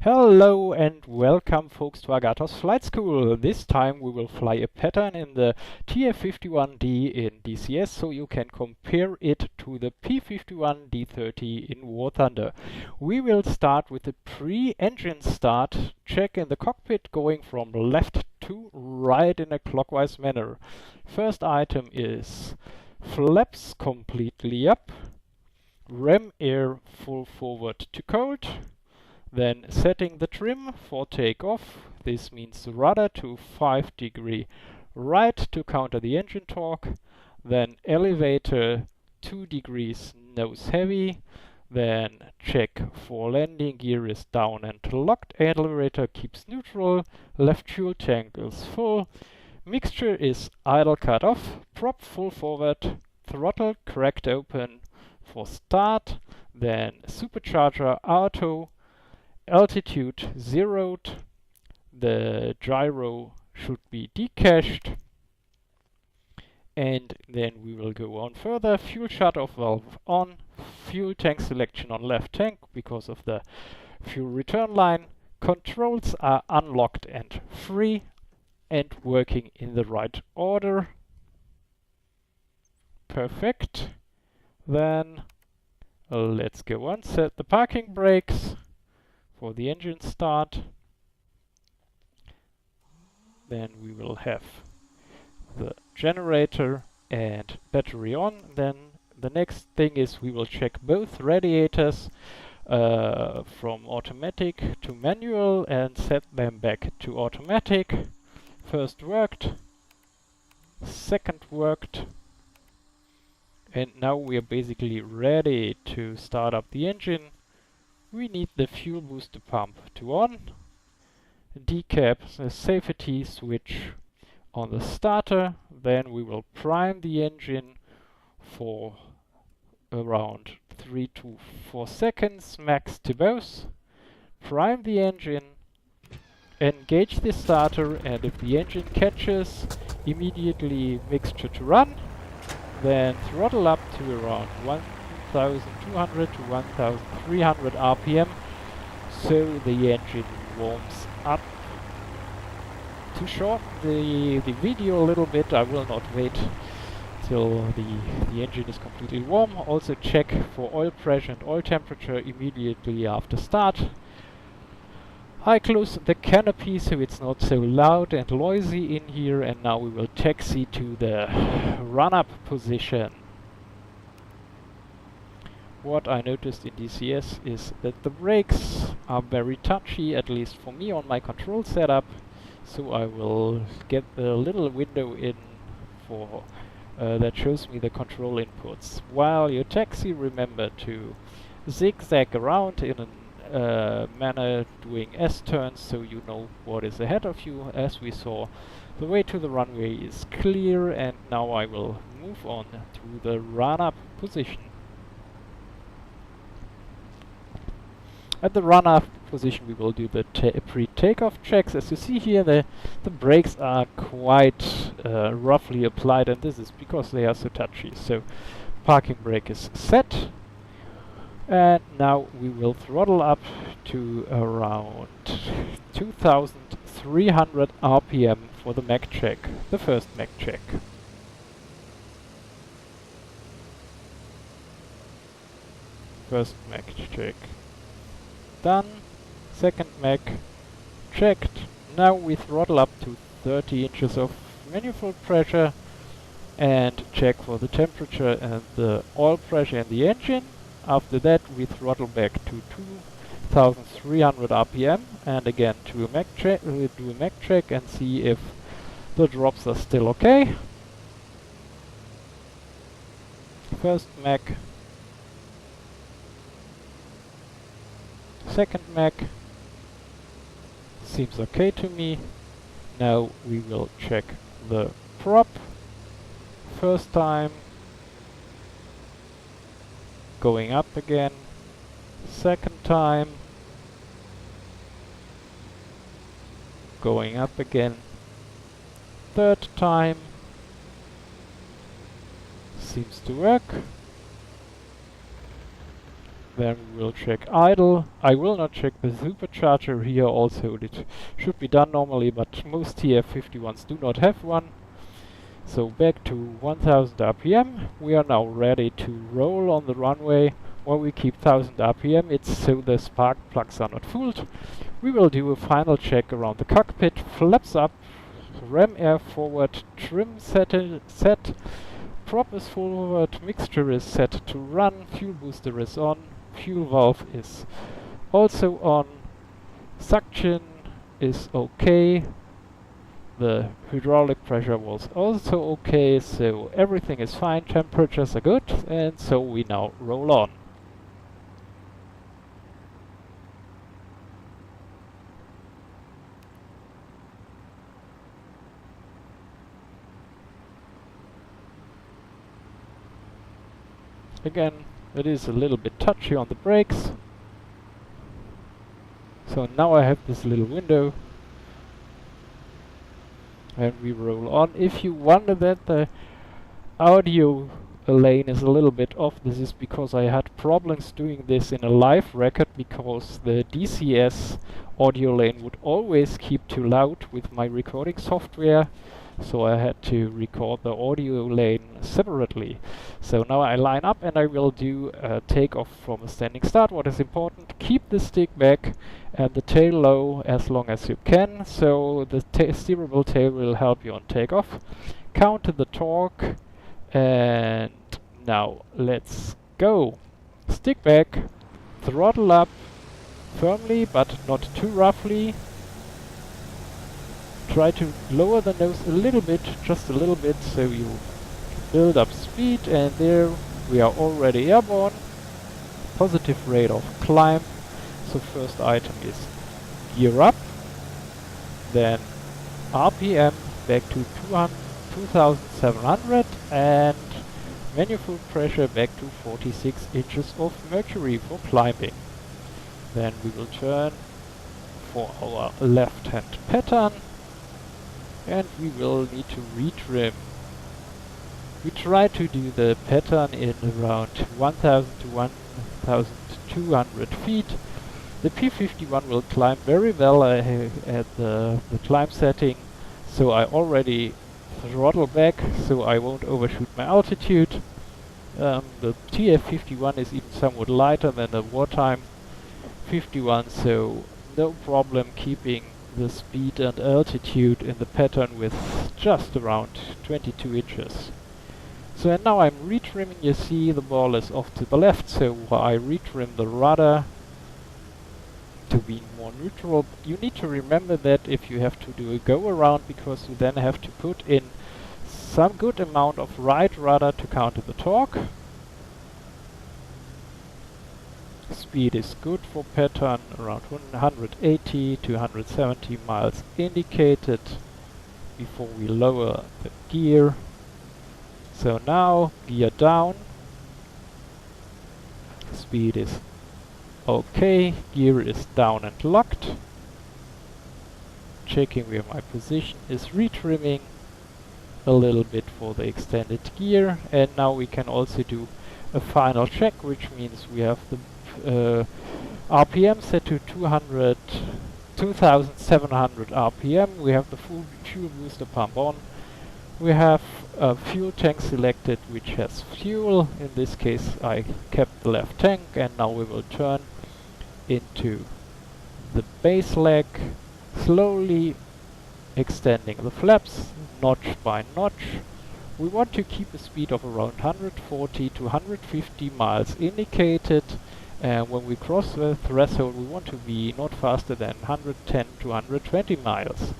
Hello and welcome folks to Agathos Flight School. This time we will fly a pattern in the TF-51D in DCS so you can compare it to the P-51D-30 in War Thunder. We will start with the pre-engine start check in the cockpit going from left to right in a clockwise manner. First item is flaps completely up, ram air full forward to cold. Then setting the trim for takeoff. This means rudder to 5° right to counter the engine torque. Then elevator 2° nose heavy. Then check for landing gear is down and locked. Elevator keeps neutral. Left fuel tank is full. Mixture is idle cut off. Prop full forward. Throttle cracked open for start. Then supercharger auto. Altitude zeroed, the gyro should be decached, and then we will go on further. Fuel shut-off valve on, fuel tank selection on left tank because of the fuel return line. Controls are unlocked and free and working in the right order. Perfect. Then let's go on, set the parking brakes for the engine start. Then we will have the generator and battery on. Then the next thing is we will check both radiators from automatic to manual and set them back to automatic. First worked, second worked, and now we are basically ready to start up the engine. We need the fuel booster pump to on, decap the safety switch on the starter, then we will prime the engine for around 3 to 4 seconds max to both, prime the engine, engage the starter, and if the engine catches, immediately mixture to run, then throttle up to around 1200 to 1300 RPM so the engine warms up. To shorten the video a little bit, I will not wait till the engine is completely warm. Also check for oil pressure and oil temperature immediately after start. I close the canopy so it's not so loud and noisy in here, and now we will taxi to the run-up position. What I noticed in DCS is that the brakes are very touchy, at least for me on my control setup, so I will get the little window in for that shows me the control inputs. While you taxi, remember to zigzag around in a manner doing S-turns so you know what is ahead of you. As we saw, the way to the runway is clear, and now I will move on to the run-up position. At the run-up position we will do the pre-takeoff checks. As you see here, the brakes are quite roughly applied, and this is because they are so touchy. So parking brake is set, and now we will throttle up to around 2300 RPM for the mech check, the first mech check. First mech check done, second mech checked. Now we throttle up to 30 inches of manifold pressure and check for the temperature and the oil pressure in the engine. After that we throttle back to 2300 RPM and again do a mech check and see if the drops are still okay. First mech, second mech, seems okay to me. Now we will check the prop. First time, going up again. Second time, going up again. Third time, seems to work. Then we will check idle. I will not check the supercharger here also. It should be done normally, but most TF-51s do not have one. So back to 1000 RPM. We are now ready to roll on the runway. While we keep 1000 RPM, it's so the spark plugs are not fooled. We will do a final check around the cockpit. Flaps up, ram air forward, trim set, prop is forward, mixture is set to run, fuel booster is on, fuel valve is also on, suction is okay, the hydraulic pressure was also okay, so everything is fine, temperatures are good, and so we now roll on. Again, it is a little bit touchy on the brakes. So now I have this little window. And we roll on. If you wonder that the audio lane is a little bit off, this is because I had problems doing this in a live record, because the DCS audio lane would always keep too loud with my recording software. So I had to record the audio lane separately. So now I line up and I will do a takeoff from a standing start. What is important, keep the stick back and the tail low as long as you can. So the steerable tail will help you on takeoff. Counter the torque and now let's go. Stick back, throttle up firmly but not too roughly. Try to lower the nose a little bit, just a little bit, so you build up speed, and there we are already airborne. Positive rate of climb. So first item is gear up, then RPM back to 2700 and manifold pressure back to 46 inches of mercury for climbing. Then we will turn for our left hand pattern. And we will need to retrim. We try to do the pattern in around 1000 to 1200 feet. The P-51 will climb very well at the climb setting, so I already throttle back so I won't overshoot my altitude. The TF-51 is even somewhat lighter than the wartime 51, so no problem keeping the speed and altitude in the pattern with just around 22 inches. So and now I'm retrimming. You see the ball is off to the left, so I retrim the rudder to be more neutral. You need to remember that if you have to do a go around, because you then have to put in some good amount of right rudder to counter the torque. Speed is good for pattern, around 180 to 170 miles indicated before we lower the gear. So now gear down, speed is okay, gear is down and locked. Checking where my position is, retrimming a little bit for the extended gear, and now we can also do a final check, which means we have the RPM set to 2700 RPM. We have the full fuel booster pump on. We have a fuel tank selected which has fuel. In this case I kept the left tank, and now we will turn into the base leg, slowly extending the flaps notch by notch. We want to keep a speed of around 140 to 150 miles indicated. And when we cross the threshold, we want to be not faster than 110 to 120 miles.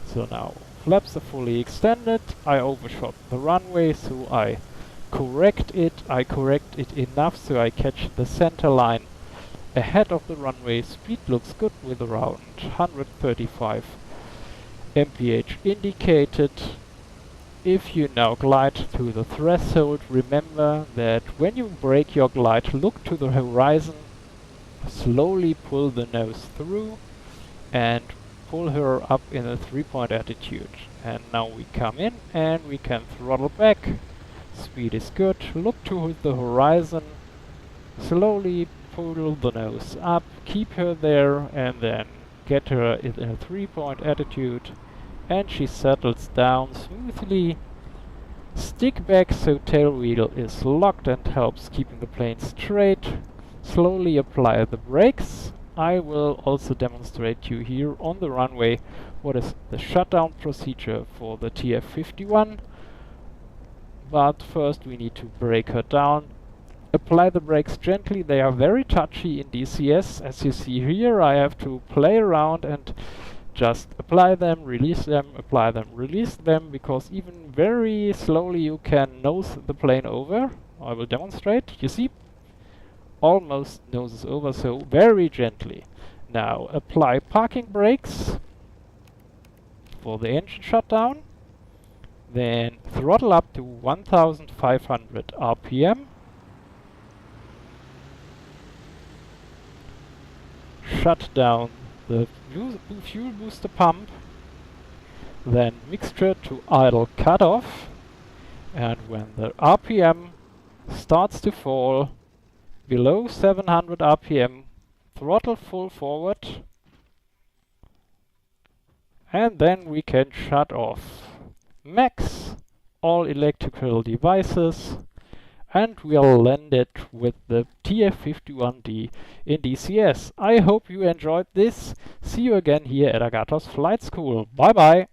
So now, flaps are fully extended. I overshot the runway, so I correct it. I correct it enough so I catch the center line ahead of the runway. Speed looks good with around 135 mph indicated. If you now glide to the threshold, remember that when you break your glide, look to the horizon, slowly pull the nose through and pull her up in a 3-point attitude. And now we come in and we can throttle back. Speed is good. Look to the horizon, slowly pull the nose up, keep her there, and then get her in a 3-point attitude, and she settles down smoothly. Stick back so tail wheel is locked and helps keeping the plane straight. Slowly apply the brakes. I will also demonstrate to you here on the runway what is the shutdown procedure for the TF-51. But first we need to brake her down. Apply the brakes gently, they are very touchy in DCS. As you see here, I have to play around and just apply them, release them, apply them, release them, because even very slowly you can nose the plane over. I will demonstrate. You see? Almost noses over, so very gently. Now apply parking brakes for the engine shutdown. Then throttle up to 1500 RPM. Shut down the fuel booster pump. Then mixture to idle cutoff. And when the RPM starts to fall below 700 RPM, throttle full forward. And then we can shut off max all electrical devices, and we'll land it with the TF-51D in DCS. I hope you enjoyed this. See you again here at Agathos Flight School. Bye bye!